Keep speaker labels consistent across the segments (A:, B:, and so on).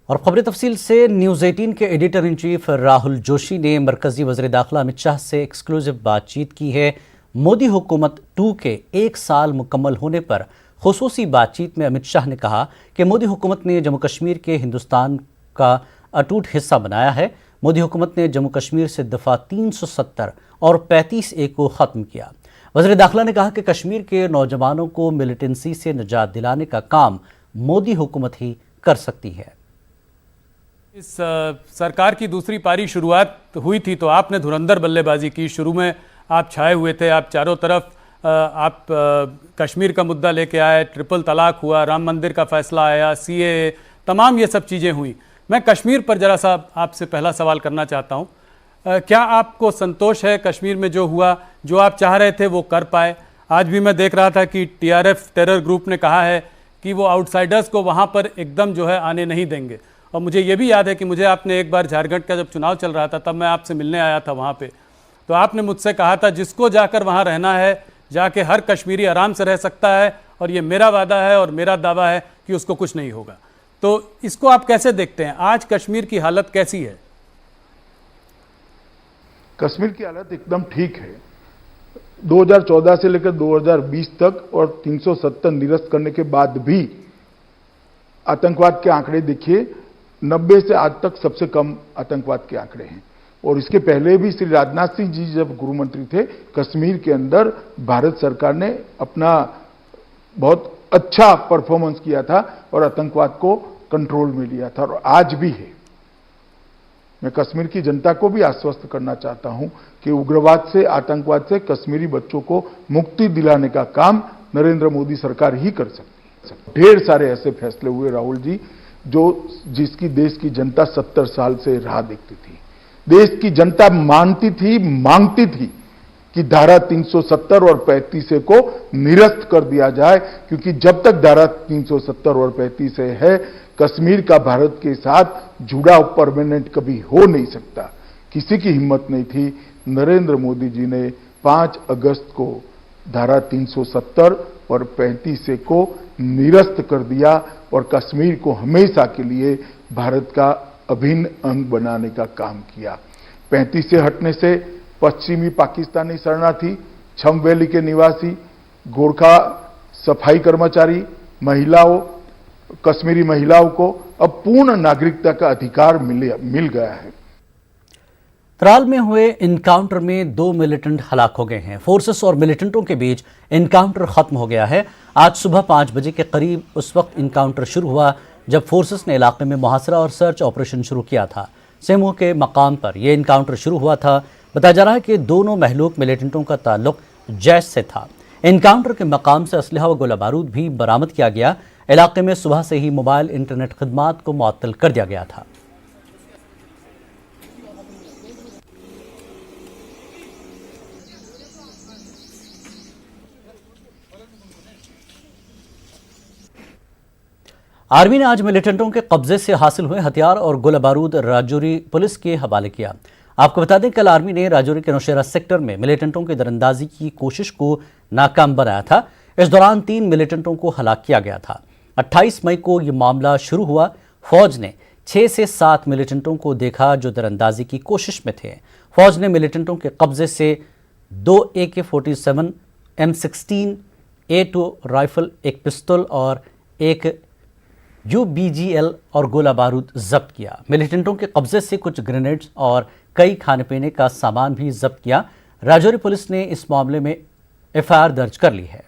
A: और खबरें तफसील से न्यूज़ 18 के editor in chief Rahul Joshi ने मरकजी वज़ीर दाखिला अमित शाह से एक्सक्लूसिव बातचीत की है। मोदी हुकूमत 2 के 1 साल मुकम्मल होने पर खुसूसी बातचीत में अमित शाह ने कहा कि मोदी हुकूमत ने जम्मू कश्मीर के हिंदुस्तान का अटूट हिस्सा बनाया है। मोदी हुकूमत ने जम्मू कश्मीर से दफ़ा 370 और 35A को ख़त्म किया। वज़ीर दाखिला ने कहा कि कश्मीर के नौजवानों को मिलिटेंसी से निजात दिलाने का काम मोदी हुकूमत ही कर सकती है।
B: इस सरकार की दूसरी पारी शुरुआत हुई थी तो आपने धुरंधर बल्लेबाजी की। शुरू में आप छाए हुए थे, आप चारों तरफ आप कश्मीर का मुद्दा लेके आए, ट्रिपल तलाक हुआ, राम मंदिर का फैसला आया, CAA, तमाम ये सब चीज़ें हुई। मैं कश्मीर पर ज़रा सा आपसे पहला सवाल करना चाहता हूँ। क्या आपको संतोष है कश्मीर में जो हुआ, जो आप चाह रहे थे वो कर पाए? आज भी मैं देख रहा था कि TRF टेरर ग्रुप ने कहा है कि वो आउटसाइडर्स को वहाँ पर एकदम जो है आने नहीं देंगे। और मुझे ये भी याद है कि मुझे आपने एक बार झारखंड का जब चुनाव चल रहा था तब मैं आपसे मिलने आया था वहाँ पे, तो आपने मुझसे कहा था जिसको जाकर वहाँ रहना है जाके हर कश्मीरी आराम से रह सकता है और ये मेरा वादा है और मेरा दावा है कि उसको कुछ नहीं होगा। तो इसको आप कैसे देखते हैं? आज कश्मीर की हालत कैसी है?
C: कश्मीर की हालत एकदम ठीक है। 2014 से लेकर 2020 तक और 370 निरस्त करने के बाद भी आतंकवाद के आंकड़े देखिए, 90 से आज तक सबसे कम आतंकवाद के आंकड़े हैं। और इसके पहले भी श्री राजनाथ सिंह जी जब गृहमंत्री थे, कश्मीर के अंदर भारत सरकार ने अपना बहुत अच्छा परफॉर्मेंस किया था और आतंकवाद को कंट्रोल में लिया था, और आज भी है। मैं कश्मीर की जनता को भी आश्वस्त करना चाहता हूं कि उग्रवाद से, आतंकवाद से कश्मीरी बच्चों को मुक्ति दिलाने का काम नरेंद्र मोदी सरकार ही कर सकती है। ढेर सारे ऐसे फैसले हुए राहुल जी, जिसकी देश की जनता 70 साल से राह देखती थी। देश की जनता मानती थी, मांगती थी कि धारा 370 और 35A को निरस्त कर दिया जाए, क्योंकि जब तक धारा 370 और 35A है, कश्मीर का भारत के साथ जुड़ाव परमानेंट कभी हो नहीं सकता। किसी की हिम्मत नहीं थी। नरेंद्र मोदी जी ने 5 अगस्त को धारा 370 और 35A को निरस्त कर दिया और कश्मीर को हमेशा के लिए भारत का अभिन्न अंग बनाने का काम किया। 35A हटने से पश्चिमी पाकिस्तानी शरणार्थी, छम वैली के निवासी, गोरखा सफाई कर्मचारी, महिलाओं, कश्मीरी महिलाओं को अब पूर्ण नागरिकता का अधिकार मिल गया है।
A: त्राल में हुए इनकाउंटर में 2 मिलिटेंट हलाक हो गए हैं। फोर्सेस और मिलिटेंटों के बीच इनकाउंटर खत्म हो गया है। आज सुबह 5 बजे के करीब उस वक्त इनकाउंटर शुरू हुआ जब फोर्सेस ने इलाके में मुहासरा और सर्च ऑपरेशन शुरू किया था। सेमू के मकाम पर यह इनकाउंटर शुरू हुआ था। बताया जा रहा है कि दोनों महलूक मिलिटेंटों का ताल्लुक जैश से था। इनकाउंटर के मकाम से असलहा व गोला बारूद भी बरामद किया गया। इलाके में सुबह से ही मोबाइल इंटरनेट खदमात को मुअत्तल कर दिया गया था। आर्मी ने आज मिलिटेंटों के कब्जे से हासिल हुए हथियार और गोला बारूद राजौरी पुलिस के हवाले किया। आपको बता दें, कल आर्मी ने राजौरी के नौशेरा सेक्टर में मिलिटेंटों की दरअंदाजी की कोशिश को नाकाम बनाया था। इस दौरान 3 मिलिटेंटों को हलाक किया गया था। 28 मई को यह मामला शुरू हुआ। फौज ने 6 से 7 मिलिटेंटों को देखा जो दरअंदाजी की कोशिश में थे। फौज ने मिलिटेंटों के कब्जे से 2 AK-47, M16, A2 राइफल, एक पिस्तौल और एक UBGL और गोला बारूद जब्त किया। मिलिटेंटों के कब्जे से कुछ ग्रेनेड्स और कई खाने पीने का सामान भी जब्त किया। राजौरी पुलिस ने इस मामले में FIR दर्ज कर ली है।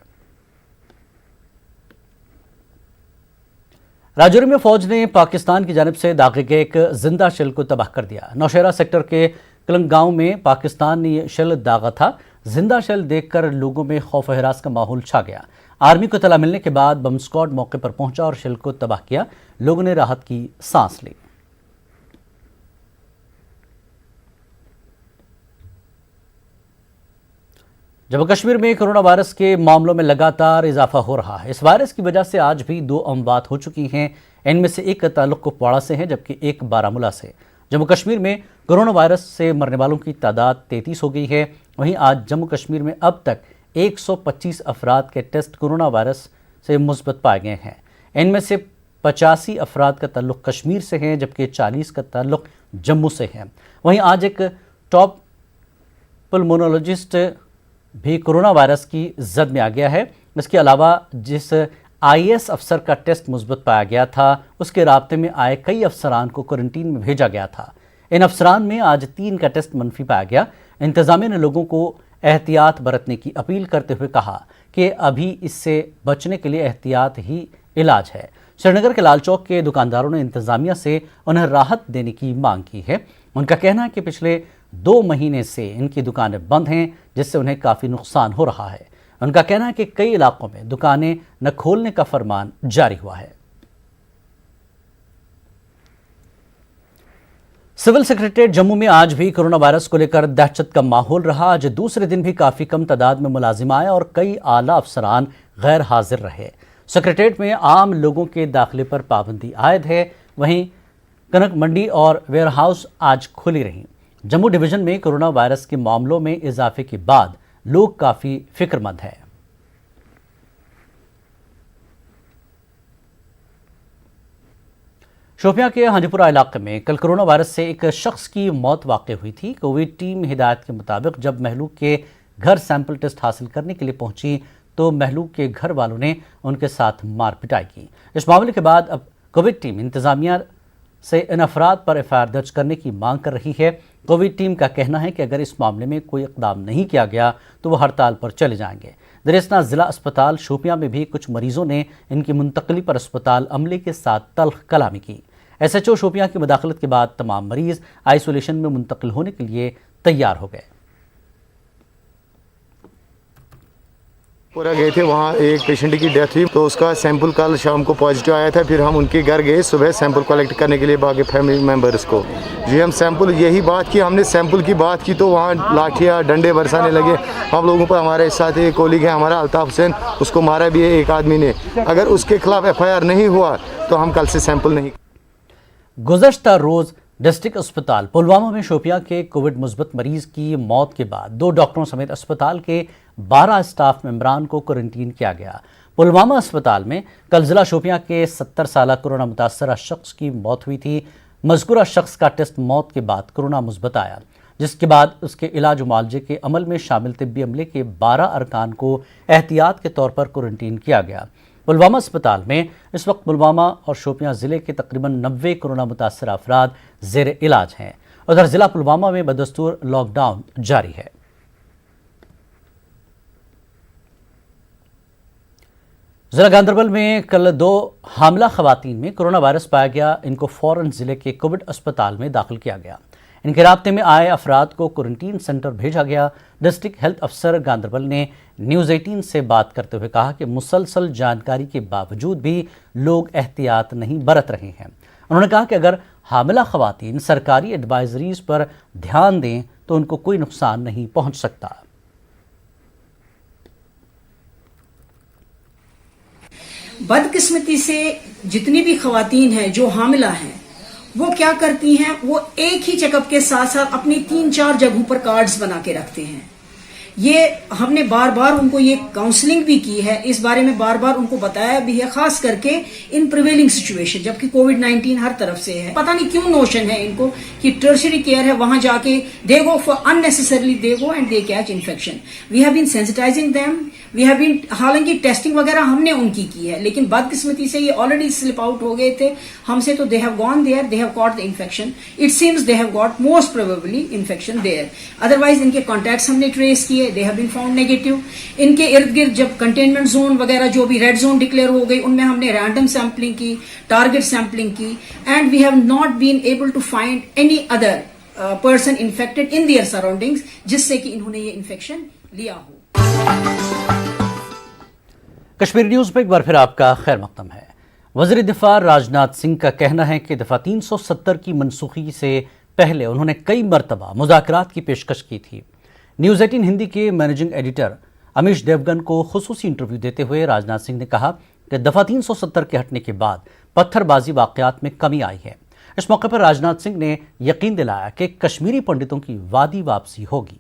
A: राजौरी में फौज ने पाकिस्तान की जानिब से दागे गए एक जिंदा शेल को तबाह कर दिया। नौशेरा सेक्टर के कलंग गांव में पाकिस्तान ने यह शेल दागा था। जिंदा शेल देखकर लोगों में खौफ हरास का माहौल छा गया। आर्मी को तला मिलने के बाद बम स्क्वाड मौके पर पहुंचा और शेल को तबाह किया। लोगों ने राहत की सांस ली। जम्मू कश्मीर में कोरोना वायरस के मामलों में लगातार इजाफा हो रहा है। इस वायरस की वजह से आज भी 2 अमवात हो चुकी हैं। इनमें से एक का ताल्लुक कुपवाड़ा से है जबकि एक बारामूला से। जम्मू कश्मीर में कोरोना वायरस से मरने वालों की तादाद 33 हो गई है। वहीं आज जम्मू कश्मीर में अब तक 125 अफराद के टेस्ट कोरोना वायरस से मुस्बत पाए गए हैं। इनमें से 85 अफराद का ताल्लुक कश्मीर से है, जबकि 40 का ताल्लुक जम्मू से है। वहीं आज एक टॉप पल्मोनोलॉजिस्ट भी कोरोना वायरस की जद में आ गया है। इसके अलावा जिस IAS अफसर का टेस्ट मुस्बत पाया गया था, उसके राब्ते में आए कई अफसरान को क्वारंटीन में भेजा गया था। इन अफसरान में आज 3 का टेस्ट मनफी पाया गया। इंतजामिया ने लोगों को एहतियात बरतने की अपील करते हुए कहा कि अभी इससे बचने के लिए एहतियात ही इलाज है। श्रीनगर के लाल चौक के दुकानदारों ने इंतजामिया से उन्हें राहत देने की मांग की है। उनका कहना है कि पिछले 2 महीने से इनकी दुकानें बंद हैं, जिससे उन्हें काफ़ी नुकसान हो रहा है। उनका कहना है कि कई इलाकों में दुकानें न खोलने का फरमान जारी हुआ है। सिविल सेक्रेटरीट जम्मू में आज भी कोरोना वायरस को लेकर दहशत का माहौल रहा। आज दूसरे दिन भी काफ़ी कम तादाद में मुलाजिम आए और कई आला अफसरान गैर हाजिर रहे। सेक्रेटरीट में आम लोगों के दाखिले पर पाबंदी आयद है। वहीं कनक मंडी और वेयरहाउस आज खुली रहीं। जम्मू डिवीजन में कोरोना वायरस के मामलों में इजाफे के बाद लोग काफ़ी फिक्रमंद हैं। शोपियां के हाजीपुरा इलाके में कल कोरोना वायरस से एक शख्स की मौत वाक़ हुई थी। कोविड टीम हिदायत के मुताबिक जब महलूक के घर सैंपल टेस्ट हासिल करने के लिए पहुंची तो महलूक के घर वालों ने उनके साथ मार पिटाई की। इस मामले के बाद अब कोविड टीम इंतजामिया से इन अफराद पर FIR दर्ज करने की मांग कर रही है। कोविड टीम का कहना है कि अगर इस मामले में कोई इकदाम नहीं किया गया तो वह हड़ताल पर चले जाएंगे। दरियासना जिला अस्पताल शोपियां में भी कुछ मरीजों ने इनकी मुंतकली पर अस्पताल अमले के साथ तल्ख कलामी की। SHO शोपियां की मुदाखलत के बाद तमाम मरीज आइसोलेशन में मुंतकिल होने के लिए तैयार हो गए।
D: पूरा गए थे, वहाँ एक पेशेंट की डेथ हुई तो उसका सैंपल कल शाम को पॉजिटिव आया था। फिर हम उनके घर गए सुबह सैंपल कलेक्ट करने के लिए बाकी फैमिली मेम्बर्स को। जी हम सैंपल यही बात की, हमने सैंपल की बात की तो वहाँ लाठियाँ डंडे बरसाने लगे हम लोगों पर। हमारे साथ एक कोलीग है हमारा अल्ताफ हुसैन, उसको मारा भी है एक आदमी ने। अगर उसके खिलाफ FIR नहीं हुआ तो हम कल से सैंपल नहीं।
A: गुज़श्ता रोज़ डिस्ट्रिक्ट अस्पताल पुलवामा में शोपियां के कोविड मुस्बत मरीज की मौत के बाद 2 डॉक्टरों समेत अस्पताल के 12 स्टाफ मेंबरान को क्वारंटीन किया गया। पुलवामा अस्पताल में कल जिला शोपियां के 70 साल कोरोना मुतासरा शख्स की मौत हुई थी। मज़कूरा शख्स का टेस्ट मौत के बाद कोरोना मुस्बत आया, जिसके बाद उसके इलाज मुआलजे के अमल में शामिल तिब्बी अमले के 12 अरकान को एहतियात के तौर पर क्वारंटीन किया गया। पुलवामा अस्पताल में इस वक्त पुलवामा और शोपियां ज़िले के तकरीबन 90 कोरोना मुतासर अफराद ज़ेर इलाज हैं। उधर ज़िला पुलवामा में बदस्तूर लॉकडाउन जारी है। ज़िला गांदरबल में कल 2 हामिला खवातीन में कोरोना वायरस पाया गया। इनको फ़ौरन ज़िले के कोविड अस्पताल में दाखिल किया गया। इनके राब्ते में आए अफराद को क्वारंटीन सेंटर भेजा गया। डिस्ट्रिक्ट हेल्थ अफसर गांदरबल ने न्यूज़ 18 से बात करते हुए कहा कि मुसलसल जानकारी के बावजूद भी लोग एहतियात नहीं बरत रहे हैं। उन्होंने कहा कि अगर हामिला खवातीन सरकारी एडवाइजरीज पर ध्यान दें तो उनको कोई नुकसान नहीं पहुंच सकता।
E: बदकिस्मती से जितनी भी खवातीन हैं जो हामिला हैं वो क्या करती हैं, वो एक ही चेकअप के साथ साथ अपनी 3-4 जगहों पर कार्ड्स बना के रखते हैं। ये हमने बार बार उनको ये काउंसलिंग भी की है, इस बारे में बार बार उनको बताया भी है, खास करके इन प्रिवेलिंग सिचुएशन जबकि कोविड-19 हर तरफ से है। पता नहीं क्यों नोशन है इनको कि टर्शरी केयर है, वहां जाके they go for unnecessarily they go and they catch infection. We have been sensitising them, we have been, हालांकि टेस्टिंग वगैरह हमने उनकी की है, लेकिन बदकिस्मती से ये ऑलरेडी स्लिप आउट हो गए थे हमसे, तो they have gone there, they have caught the infection. It seems they have got most probably infection there. Otherwise इनके कॉन्टैक्ट्स हमने ट्रेस किए, they have been found negative। इनके इर्द गिर्द जब कंटेनमेंट जोन वगैरह जो भी रेड जोन डिक्लेयर हो गई उनमें हमने रैंडम सैंपलिंग की, टारगेट सैंपलिंग की, and we have not been able to find any other person infected in their surroundings जिससे कि इन्होंने ये इन्फेक्शन लिया हो।
A: कश्मीर न्यूज में एक बार फिर आपका खैर मकदम है। वज़ीर दिफा राजनाथ सिंह का कहना है कि दफा 370 की मनसूखी से पहले उन्होंने कई मरतबा मुज़ाकरात की पेशकश की थी। न्यूज़ 18 हिंदी के मैनेजिंग एडिटर अमीश देवगन को खुसूसी इंटरव्यू देते हुए राजनाथ सिंह ने कहा कि दफ़ा 370 के हटने के बाद पत्थरबाजी वाक़यात में कमी आई है। इस मौके पर राजनाथ सिंह ने यकीन दिलाया कि कश्मीरी पंडितों की वादी वापसी होगी।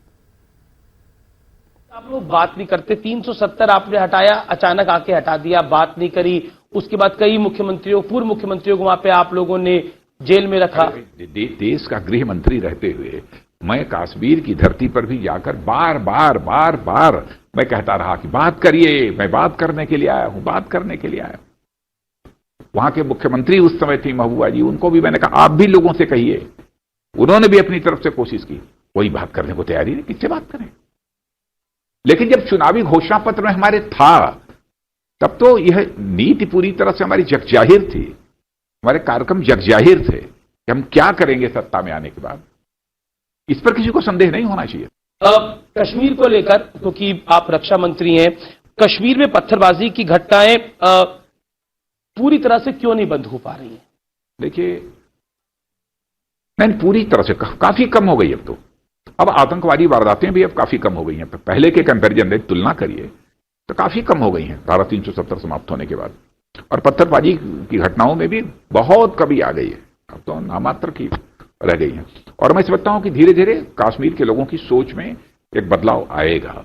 F: आप लोग बात नहीं करते, 370 आपने हटाया, अचानक आके हटा दिया, बात नहीं करी, उसके बाद कई मुख्यमंत्रियों, पूर्व मुख्यमंत्रियों को वहां पे आप लोगों ने जेल में रखा।
G: देश का गृह मंत्री रहते हुए मैं कश्मीर की धरती पर भी जाकर बार बार मैं कहता रहा कि बात करिए, मैं बात करने के लिए आया हूं, बात करने के लिए आया हूं। वहां के मुख्यमंत्री उस समय थी महबूबा जी, उनको भी मैंने कहा आप भी लोगों से कहिए। उन्होंने भी अपनी तरफ से कोशिश की, कोई बात करने को तैयारी नहीं, किससे बात करें। लेकिन जब चुनावी घोषणा पत्र में हमारे था, तब तो यह नीति पूरी तरह से हमारी जगजाहिर थी, हमारे कार्यक्रम जगजाहिर थे कि हम क्या करेंगे सत्ता में आने के बाद। इस पर किसी को संदेह नहीं होना चाहिए।
F: कश्मीर को लेकर, क्योंकि आप रक्षा मंत्री हैं, कश्मीर में पत्थरबाजी की घटनाएं पूरी तरह से क्यों नहीं बंद हो पा रही हैं?
G: देखिए, नहीं पूरी तरह से काफी कम हो गई अब तो। अब आतंकवादी वारदातें भी अब काफी कम हो गई हैं। पहले के कंपैरिजन में तुलना करिए तो काफी कम हो गई हैं धारा 370 समाप्त होने के बाद। और पत्थरबाजी की घटनाओं में भी बहुत कमी आ गई है, अब तो नामात्र की रह गई है। और मैं समझता हूं कि धीरे धीरे कश्मीर के लोगों की सोच में एक बदलाव आएगा।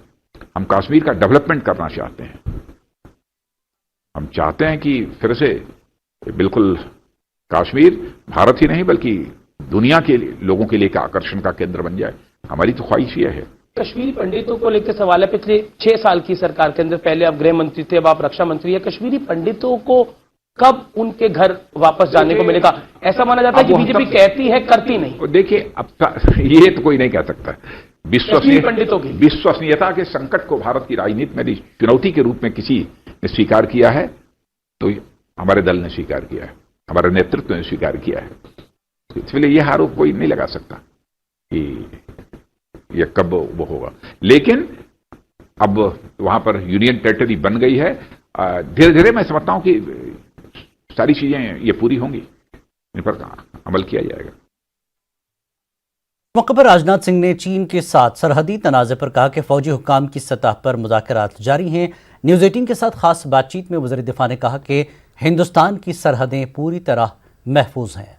G: हम कश्मीर का डेवलपमेंट करना चाहते हैं। हम चाहते हैं कि फिर से बिल्कुल कश्मीर भारत ही नहीं बल्कि दुनिया के लोगों के लिए एक आकर्षण का केंद्र बन जाए। हमारी तो ख्वाहिश यह है।
F: कश्मीरी पंडितों को लेकर सवाल है, पिछले 6 साल की सरकार के अंदर, पहले आप गृह मंत्री थे, अब आप रक्षा मंत्री है, कश्मीरी पंडितों को कब उनके घर वापस जाने को मिलेगा? ऐसा माना जाता है कि बीजेपी कहती है, करती नहीं।
G: देखिए, अब ये तो कोई नहीं कह सकता।
F: पंडितों की
G: विश्वसनीयता के संकट को भारत की राजनीति में चुनौती के रूप में किसी ने स्वीकार किया है तो हमारे दल ने स्वीकार किया है, हमारे नेतृत्व ने स्वीकार किया है। इसलिए यह आरोप कोई नहीं लगा सकता कि यह कब वो होगा। लेकिन अब वहां पर यूनियन टेरिटरी बन गई है। धीरे धीरे मैं समझता हूं कि सारी चीजें ये पूरी होंगी, इन पर अमल किया जाएगा।
A: मौके पर राजनाथ सिंह ने चीन के साथ सरहदी तनाज़े पर कहा कि फौजी हुकाम की सतह पर मुज़ाकरात जारी हैं। न्यूज़ 18 के साथ खास बातचीत में वज़ीर दिफ़ा ने कहा कि हिंदुस्तान की सरहदें पूरी तरह महफूज हैं।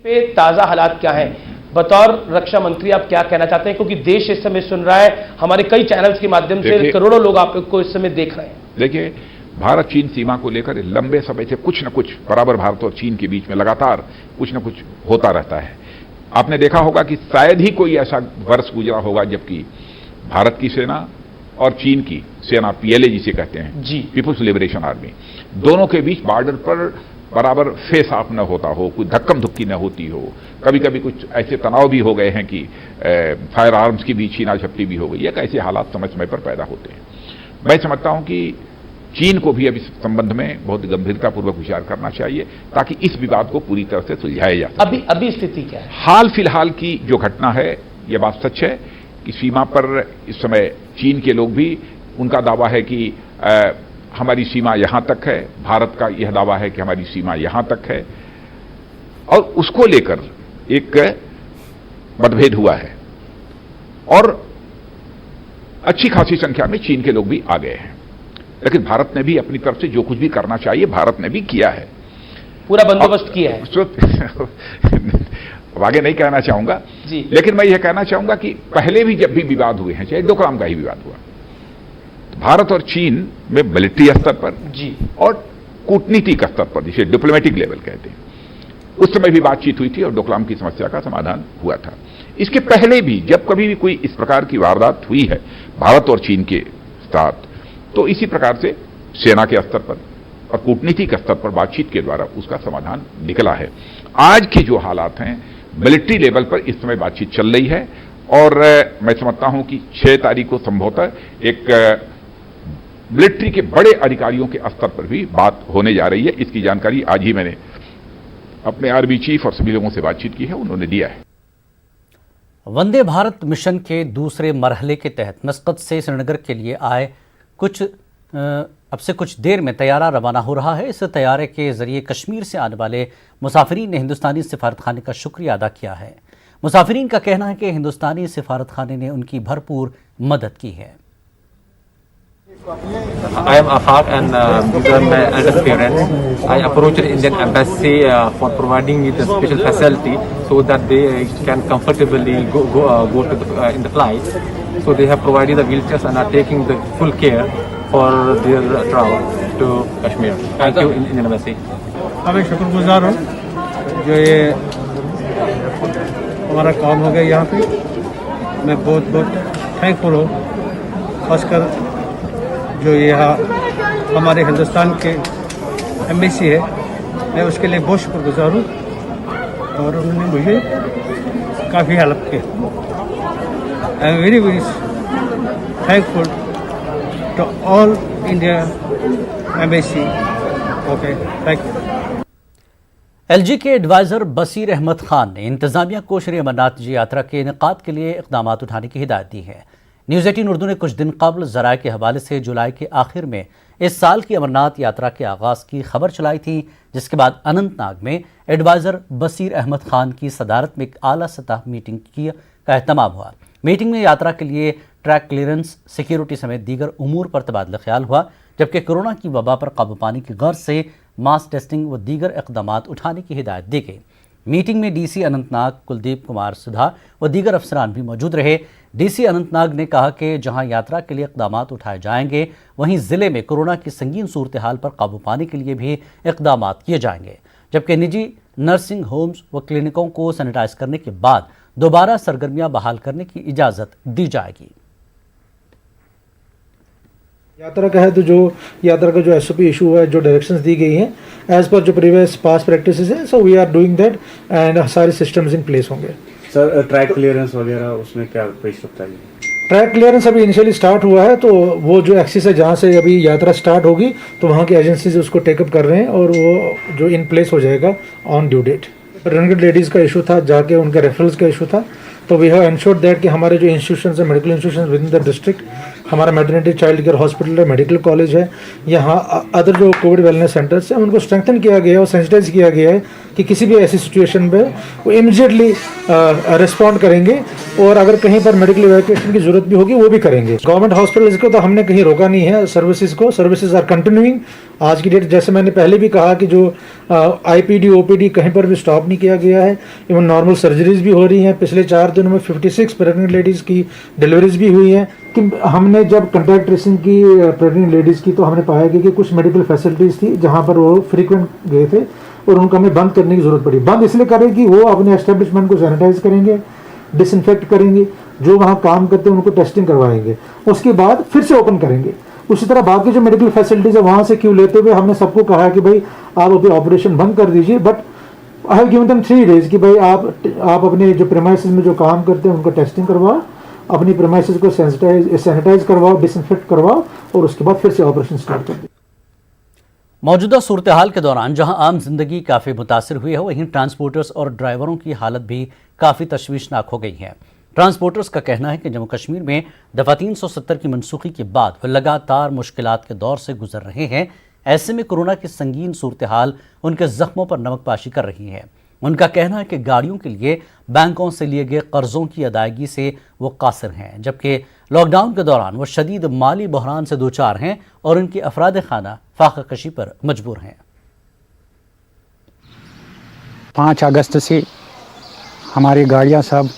F: पे ताज़ा हालात क्या है, बतौर रक्षा मंत्री आप क्या कहना चाहते हैं? क्योंकि देश इस समय सुन रहा है, हमारे कई चैनल्स के माध्यम से करोड़ों लोग आपको इस समय देख रहे हैं।
G: देखिए, भारत चीन सीमा को लेकर लंबे समय से कुछ न कुछ बराबर भारत और चीन के बीच में लगातार कुछ न कुछ होता रहता है। आपने देखा होगा कि शायद ही कोई ऐसा वर्ष गुजरा होगा जबकि भारत की सेना और चीन की सेना, पीएलए जिसे कहते हैं जी, पीपुल्स लिबरेशन आर्मी, दोनों के बीच बॉर्डर पर बराबर फेस ऑफ न होता हो, कोई धक्कम धुक्की न होती हो। कभी कभी कुछ ऐसे तनाव भी हो गए हैं कि फायर आर्म्स की भी छीना झपटी भी हो गई है। ऐसे हालात समय समय पर पैदा होते हैं। मैं समझता हूं कि चीन को भी अब इस संबंध में बहुत गंभीरतापूर्वक विचार करना चाहिए ताकि इस विवाद को पूरी तरह से सुलझाया जा सके।
F: अभी स्थिति क्या है?
G: हाल फिलहाल की जो घटना है, यह बात सच है कि सीमा पर इस समय चीन के लोग भी, उनका दावा है कि हमारी सीमा यहां तक है, भारत का यह दावा है कि हमारी सीमा यहां तक है, और उसको लेकर एक मतभेद हुआ है। और अच्छी खासी संख्या में चीन के लोग भी आ गए हैं। लेकिन भारत ने भी अपनी तरफ से जो कुछ भी करना चाहिए भारत ने भी किया है,
F: पूरा बंदोबस्त किया है।
G: आगे नहीं कहना चाहूंगा जी, लेकिन मैं यह कहना चाहूंगा कि पहले भी जब भी विवाद हुए हैं, चाहे डोकलाम का ही विवाद हुआ, भारत और चीन में मिलिट्री स्तर पर जी और कूटनीतिक स्तर पर, जिसे डिप्लोमेटिक लेवल कहते हैं, उस समय भी बातचीत हुई थी और डोकलाम की समस्या का समाधान हुआ था। इसके पहले भी जब कभी भी कोई इस प्रकार की वारदात हुई है भारत और चीन के साथ, तो इसी प्रकार से सेना के स्तर पर और कूटनीतिक स्तर पर बातचीत के द्वारा उसका समाधान निकला है। आज के जो हालात हैं, मिलिट्री लेवल पर इस समय बातचीत चल रही है और मैं समझता हूं कि 6 तारीख को संभवतः एक मिलिट्री के बड़े अधिकारियों के स्तर पर भी बात होने जा रही है। इसकी जानकारी आज ही मैंने अपने आर्मी चीफ और सभी लोगों से बातचीत की है, उन्होंने दिया है।
A: वंदे भारत मिशन के दूसरे मरहले के तहत मस्कत से श्रीनगर के लिए आए अब से कुछ देर में तैयारा रवाना हो रहा है। इस तैयारे के जरिए कश्मीर से आने वाले मुसाफिरीन ने हिंदुस्तानी सिफारतखाने का शुक्रिया अदा किया है। मुसाफिरीन का कहना है कि हिंदुस्तानी सिफारतखाने ने उनकी भरपूर मदद की है।
H: I am Afaq and these are my eldest parents. I approached the Indian Embassy for providing me the special facility so that they can comfortably go to in the flight. So they have provided the wheelchairs and are taking the full care for their travel to Kashmir. Thank you, Indian Embassy.
I: मैं शुक्रगुजार हूँ जो ये हमारा काम हो गया यहाँ पे। मैं बहुत बहुत थैंकफुल हूँ, खासकर जो यहाँ हमारे हिंदुस्तान के एम्बेसी है, मैं उसके लिए बहुत शुक्रगुजार हूँ और उन्होंने मुझे काफ़ी हेल्प की। I am very very thankful to all India embassy. Okay, thank you.
A: LG के एडवाइज़र बसीर अहमद खान ने इंतजामिया को श्री अमरनाथ जी यात्रा के इनेकाद के लिए इक़दाम उठाने की हिदायत दी है। न्यूज़ 18 उर्दू ने कुछ दिन कबल ज़राए के हवाले से जुलाई के आखिर में इस साल की अमरनाथ यात्रा के आगाज़ की खबर चलाई थी, जिसके बाद अनंतनाग में एडवाइज़र बसीर अहमद खान की सदारत में एक आला सतह मीटिंग का एहतमाम हुआ। मीटिंग में यात्रा के लिए ट्रैक क्लियरेंस, सिक्योरिटी समेत दीगर उमूर पर तबादला ख्याल हुआ, जबकि कोरोना की वबा पर काबू पाने की गर्ज से मास टेस्टिंग व दीगर इक़दामात उठाने की हिदायत दी गई। मीटिंग में डीसी अनंतनाग कुलदीप कुमार सुधा व दीगर अफसरान भी मौजूद रहे। डीसी अनंतनाग ने कहा कि जहां यात्रा के लिए इक़दामात उठाए जाएंगे, वहीं ज़िले में कोरोना की संगीन सूरत हाल पर काबू पाने के लिए भी इक़दामात किए जाएंगे, जबकि निजी नर्सिंग होम्स व क्लिनिकों को सैनिटाइज करने के बाद दोबारा सरगर्मियां बहाल करने की इजाज़त दी जाएगी।
J: यात्रा का है तो जो यात्रा का जो एसओपी इशू है, जो डायरेक्शंस दी गई हैं एज पर जो प्रीवियस पास प्रैक्टिसेस हैं, so we are doing that and सारे सिस्टम्स इन प्लेस होंगे।
K: सर ट्रैक क्लियरेंस वगैरह उसमें क्या पेश होता है?
J: ट्रैक क्लियरेंस अभी इनिशियली स्टार्ट हुआ है, तो वो जो एक्सिस है जहाँ से अभी यात्रा स्टार्ट होगी तो वहाँ की एजेंसीज उसको टेकअप कर रहे हैं और वो जो इन प्लेस हो जाएगा on due date. Pregnant ladies का इशू था, जाके उनका रेफरल्स का इशू था, तो वी हैव एंश्योर्ड दैट कि हमारे जो इंस्टीट्यूशंस है, medical institutions with in the district, हमारा मैटरनिटी चाइल्ड केयर हॉस्पिटल है, मेडिकल कॉलेज है, यहाँ अदर जो कोविड वेलनेस सेंटर्स हैं उनको स्ट्रेंथन किया गया है और सेंसिटाइज किया गया है कि किसी भी ऐसी सिचुएशन में वो इमीडिएटली रिस्पॉन्ड करेंगे और अगर कहीं पर मेडिकल इवैक्यूएशन की जरूरत भी होगी वो भी करेंगे। गवर्नमेंट हॉस्पिटल्स को तो हमने कहीं रोका नहीं है, सर्विसेज आर कंटिन्यूइंग। आज की डेट जैसे मैंने पहले भी कहा कि जो आईपीडी ओपीडी कहीं पर भी स्टॉप नहीं किया गया है, इवन नॉर्मल सर्जरीज भी हो रही हैं। पिछले 4 दिनों में 56 प्रेग्नेंट लेडीज़ की डिलीवरीज भी हुई हैं। कि हमने जब कंटैक्ट ट्रेसिंग की प्रेग्नेंट लेडीज़ की, तो हमने पाया कि कुछ मेडिकल फैसिलिटीज़ थी जहाँ पर वो फ्रीक्वेंट गए थे और उनको हमें बंद करने की ज़रूरत पड़ी। बंद इसलिए करें कि वो अपने एस्टेब्लिशमेंट को सैनिटाइज करेंगे, डिसइंफेक्ट करेंगे, जो वहाँ काम करते हैं उनको टेस्टिंग करवाएंगे, उसके बाद फिर से ओपन करेंगे। उसी तरह बाकी जो मेडिकल फैसिलिटीज़ है वहाँ से क्यों लेते हुए हमने सबको कहा कि भाई आप अभी ऑपरेशन बंद कर दीजिए, but I have given them 3 days कि भाई आप अपने जो प्रेमाइसेस में जो काम करते हैं उनको टेस्टिंग करवाओ, अपनी प्रेमाइसेस को सैनिटाइज करवाओ, डिसइंफेक्ट करवाओ और उसके बाद फिर से ऑपरेशन स्टार्ट कर दो।
A: मौजूदा सूरत हाल के दौरान जहां आम जिंदगी काफ़ी मुतासर हुई है, वहीं ट्रांसपोर्टर्स और ड्राइवरों की हालत भी काफ़ी तशवीशनाक हो गई है। ट्रांसपोर्टर्स का कहना है कि जम्मू कश्मीर में दफ़ा 370 की मनसूखी के बाद वे लगातार मुश्किलात के दौर से गुजर रहे हैं। ऐसे में कोरोना की संगीन सूरत हाल उनके जख्मों पर नमक पाशी कर रही है। उनका कहना है कि गाड़ियों के लिए बैंकों से लिए गए कर्जों की अदायगी से वो कासिर हैं, जबकि लॉकडाउन के दौरान वो शदीद माली बहरान से दोचार हैं और उनकी अफराद खाना फाका कशी पर मजबूर हैं।
L: 5 अगस्त से हमारी गाड़ियां सब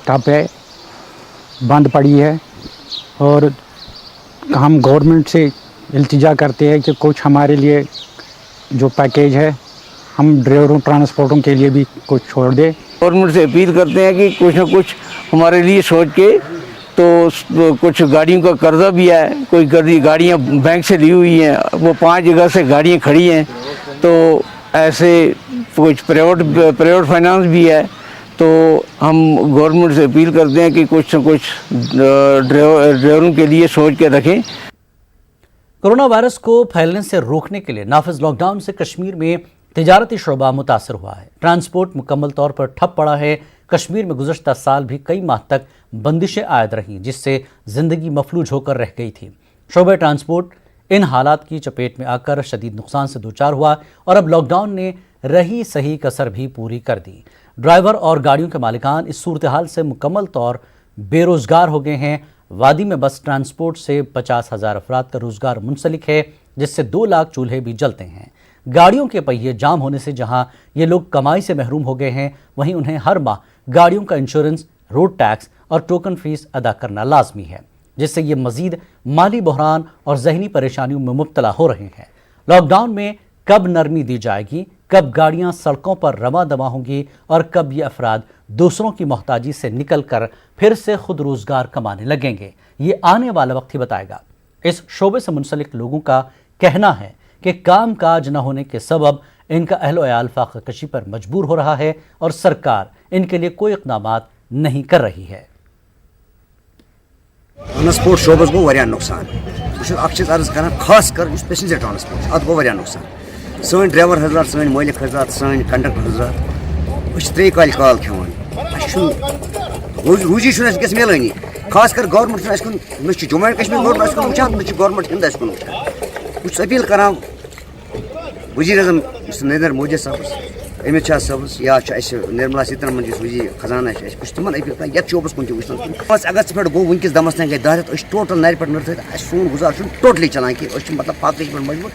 L: ठप है, बंद पड़ी है और हम गवर्नमेंट से इल्तिजा करते हैं कि कुछ हमारे लिए जो पैकेज है हम ड्राइवरों ट्रांसपोर्टों के लिए भी कुछ छोड़ दे।
M: गवर्नमेंट से अपील करते हैं कि कुछ ना कुछ हमारे लिए सोच के, तो कुछ गाड़ियों का कर्जा भी है, कोई गाड़ियाँ बैंक से ली हुई हैं, वो 5 जगह से गाड़ियाँ खड़ी हैं, तो ऐसे कुछ प्राइवेट फाइनेंस भी है, तो हम गवर्नमेंट से अपील करते हैं कि कुछ ना कुछ ड्राइवरों के लिए सोच के रखें।
A: कोरोना वायरस को फैलने से रोकने के लिए नाफिज लॉकडाउन से कश्मीर में तिजारती शोबा मुतासर हुआ है। ट्रांसपोर्ट मुकम्मल तौर पर ठप पड़ा है। कश्मीर में गुज़श्ता साल भी कई माह तक बंदिशें आयद रहीं, जिससे ज़िंदगी मफलूज होकर रह गई थी। शोबे ट्रांसपोर्ट इन हालात की चपेट में आकर शदीद नुकसान से दोचार हुआ और अब लॉकडाउन ने रही सही कसर भी पूरी कर दी। ड्राइवर और गाड़ियों के मालिकान इस सूरत हाल से मुकम्मल तौर बेरोज़गार हो गए हैं। वादी में बस ट्रांसपोर्ट से 50,000 अफराद का रोज़गार मुंसलिक है, जिससे 2 लाख चूल्हे भी जलते हैं। गाड़ियों के पहिए जाम होने से जहां ये लोग कमाई से महरूम हो गए हैं, वहीं उन्हें हर माह गाड़ियों का इंश्योरेंस, रोड टैक्स और टोकन फीस अदा करना लाजमी है। जिससे ये मजीद माली बहरान और जहनी परेशानियों में मुब्तला हो रहे हैं। लॉकडाउन में कब नरमी दी जाएगी, कब गाड़ियां सड़कों पर रवां दवा होंगी और कब ये अफराद दूसरों की मोहताजी से निकलकर फिर से खुद रोजगार कमाने लगेंगे, ये आने वाला वक्त ही बताएगा। इस शोबे से मुंसलिक लोगों का कहना है कि काम काज न होने के सबब इनका अहल-ओ-अयाल फाक़ा-कशी पर मजबूर हो रहा है और सरकार इनके लिए कोई इक़दामात नहीं कर रही है।
N: ट्रांसपोर्ट शोबस गो वारिया नुकसान। चीज अर्ज कर खास कर पैसेंजर ट्रांसपोर्ट अत गो वारिया नुकसान। सन ड्राइवर हजरात, सन मालिक हजरात, सन कंडक्टर हजरात त्रे काल काल खेवान रूजी गस मिलानी। खास कर government Jammu and Kashmir government वुचान गवर्नमेंट हिंद वुचान अपील कर वजीर अजम नरेंद्र मोदी साहब अमित शाह साहब या निर्मला सीतारमण वजीर खजाना तिम अपील कर ये शोबस कुन वुचन 5 अगस्त पे गो वनकस दमस तक गई 10 रेत टोटल नर पे नर सोन गुजार टोटली चलान कि मतलब फाकश पे मजबूर।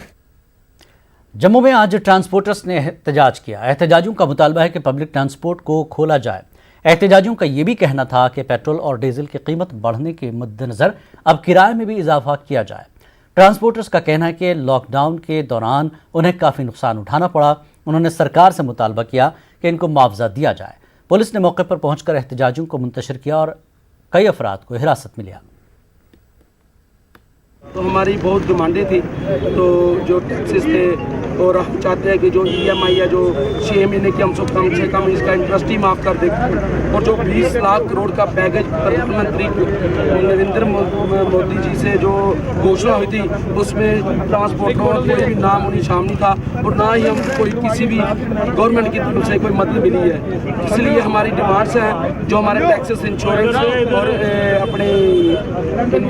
A: जम्मू में आज ट्रांसपोर्टर्स ने एहतजाज किया। एहतजाजियों का मुतालबा है कि पब्लिक ट्रांसपोर्ट को खोला जाए। एहतजाजियों का यह भी कहना था कि पेट्रोल और डीजल की कीमत बढ़ने के मद्देनजर अब किराए में भी इजाफा किया जाए। ट्रांसपोर्टर्स का कहना है कि लॉकडाउन के दौरान उन्हें काफ़ी नुकसान उठाना पड़ा। उन्होंने सरकार से मुतालबा किया कि इनको मुआवजा दिया जाए। पुलिस ने मौके पर पहुंचकर एहतजाजियों को मुंतशिर किया और कई अफराद को हिरासत में लिया।
O: तो हमारी बहुत डिमांडें थी, तो जो टैक्सेस थे और हम चाहते हैं कि जो EMI है जो 6 महीने की हमसे कम से कम इसका इंटरेस्ट ही माफ़ कर दे और जो 20 लाख करोड़ का पैकेज प्रधानमंत्री नरेंद्र मोदी जी से जो घोषणा हुई थी उसमें ट्रांसपोर्टरों और कोई भी नाम और निशान नहीं था और ना ही हम कोई किसी भी गवर्नमेंट की तरफ से कोई मदद मिली है। इसलिए हमारी डिमांड्स हैं जो हमारे टैक्सेस, इंश्योरेंस और अपने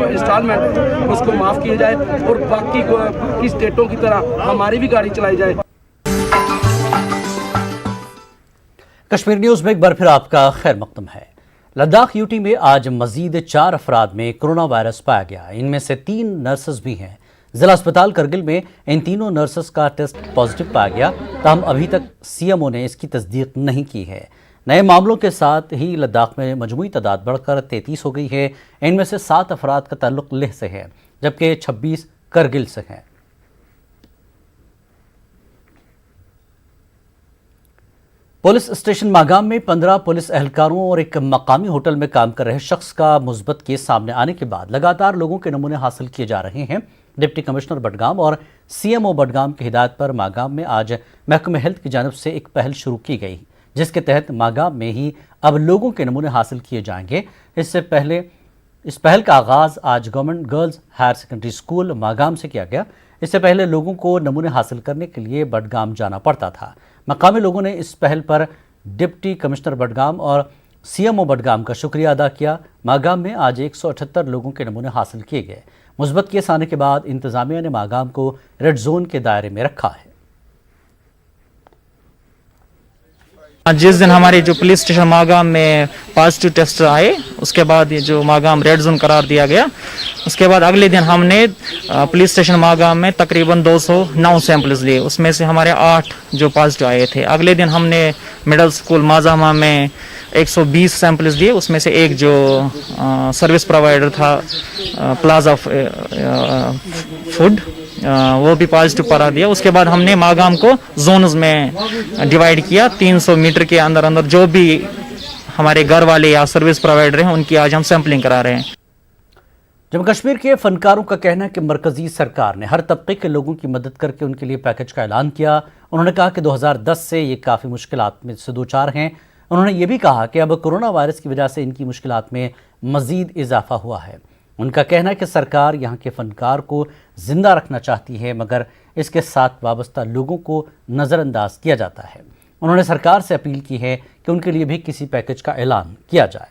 O: इंस्टॉलमेंट उसको माफ़ किया जाए और बाकी स्टेटों की तरह हमारी भी गाड़ी चलाई जाए।
A: कश्मीर न्यूज़ में एक बार फिर आपका खैर मकदम है। लद्दाख यूटी में आज मजीद 4 अफराद में कोरोना वायरस पाया गया। इनमें से 3 नर्सेस भी हैं। जिला अस्पताल करगिल में इन तीनों नर्सेस का टेस्ट पॉजिटिव पाया गया, ताहम अभी तक CMO ने इसकी तस्दीक नहीं की है। नए मामलों के साथ ही लद्दाख में मजमूई तादाद बढ़कर 33 हो गई है। इनमें से 7 अफराद का ताल्लुक लेह से है जबकि 26 करगिल से हैं। पुलिस स्टेशन मागाम में 15 पुलिस एहलकारों और एक मकामी होटल में काम कर रहे शख्स का मुस्बत केस सामने आने के बाद लगातार लोगों के नमूने हासिल किए जा रहे हैं। डिप्टी कमिश्नर बडगाम और CMO बडगाम की हिदायत पर मागाम में आज महकमे हेल्थ की जानिब से एक पहल शुरू की गई, जिसके तहत मागाम में ही अब लोगों के नमूने हासिल किए जाएंगे। इस पहल का आगाज़ आज government girls higher secondary school Magam से किया गया। इससे पहले लोगों को नमूने हासिल करने के लिए बडगाम जाना पड़ता था। मकामी लोगों ने इस पहल पर डिप्टी कमिश्नर बडगाम और CMO बडगाम का शुक्रिया अदा किया। मागाम में आज 178 लोगों के नमूने हासिल किए गए। मुस्बत केस आने के बाद इंतजामिया ने मागाम को रेड जोन के दायरे में रखा है।
P: जिस दिन हमारे जो पुलिस स्टेशन मागाम में पॉजिटिव टेस्ट आए उसके बाद ये जो मागाम रेड जोन करार दिया गया, उसके बाद अगले दिन हमने पुलिस स्टेशन मागाम में तकरीबन 209 सैंपल्स लिए, उसमें से हमारे 8 जो पॉजिटिव आए थे। अगले दिन हमने मिडिल स्कूल माजामा में 120 सैंपल्स लिए, उसमें से एक जो सर्विस प्रोवाइडर था प्लाजा फूड वो भी पॉजिटिव करा दिया। उसके बाद हमने मागाम को जोन्स में डिवाइड किया। 300 मीटर के अंदर अंदर जो भी हमारे घर वाले या सर्विस प्रोवाइडर हैं उनकी आज हम सैंपलिंग करा रहे हैं।
A: जम्मू कश्मीर के फनकारों का कहना है कि मरकजी सरकार ने हर तबके के लोगों की मदद करके उनके लिए पैकेज का ऐलान किया। उन्होंने कहा कि 2010 से ये काफ़ी मुश्किलात में से दो चार हैं। उन्होंने ये भी कहा कि अब कोरोना वायरस की वजह से इनकी मुश्किलात में मज़ीद इजाफा हुआ है। उनका कहना है कि सरकार यहाँ के फनकार को जिंदा रखना चाहती है, मगर इसके साथ वाबस्ता लोगों को नज़रअंदाज किया जाता है। उन्होंने सरकार से अपील की है कि उनके लिए भी किसी पैकेज का ऐलान किया जाए।